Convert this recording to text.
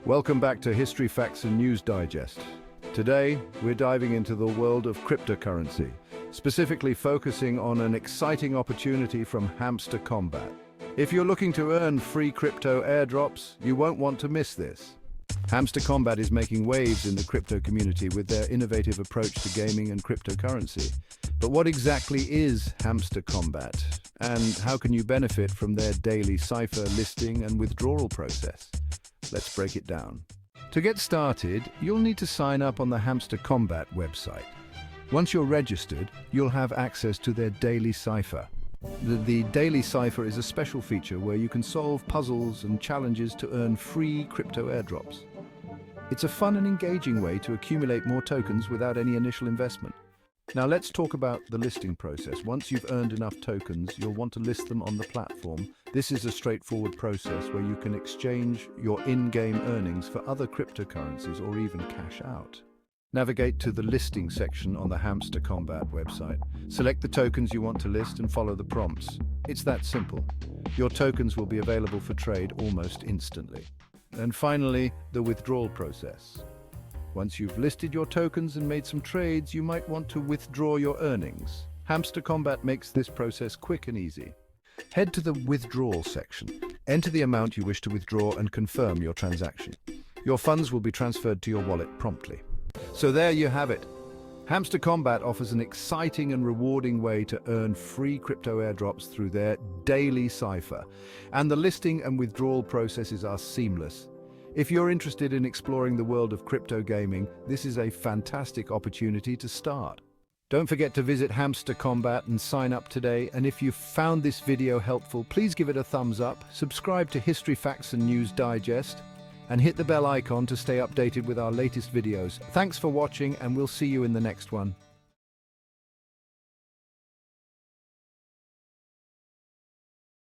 Welcome back to History, Facts and News Digest. Today, we're diving into the world of cryptocurrency, specifically focusing on an exciting opportunity from Hamster Kombat. If you're looking to earn free crypto airdrops, you won't want to miss this. Hamster Kombat is making waves in the crypto community with their innovative approach to gaming and cryptocurrency. But what exactly is Hamster Kombat, and how can you benefit from their daily Cipher listing and withdrawal process? Let's break it down. To get started, you'll need to sign up on the Hamster Kombat website. Once you're registered, you'll have access to their daily Cipher. The daily Cipher is a special feature where you can solve puzzles and challenges to earn free crypto airdrops. It's a fun and engaging way to accumulate more tokens without any initial investment. Now let's talk about the listing process. Once you've earned enough tokens, you'll want to list them on the platform. This is a straightforward process where you can exchange your in-game earnings for other cryptocurrencies or even cash out. Navigate to the listing section on the Hamster Kombat website. Select the tokens you want to list and follow the prompts. It's that simple. Your tokens will be available for trade almost instantly. And finally, the withdrawal process. Once you've listed your tokens and made some trades, you might want to withdraw your earnings. Hamster Kombat makes this process quick and easy. Head to the withdrawal section. Enter the amount you wish to withdraw and confirm your transaction. Your funds will be transferred to your wallet promptly. So there you have it. Hamster Kombat offers an exciting and rewarding way to earn free crypto airdrops through their daily Cipher, and the listing and withdrawal processes are seamless. If you're interested in exploring the world of crypto gaming, this is a fantastic opportunity to start. Don't forget to visit Hamster Kombat and sign up today. And if you found this video helpful, please give it a thumbs up, subscribe to History, Facts and News Digest, and hit the bell icon to stay updated with our latest videos. Thanks for watching, and we'll see you in the next one.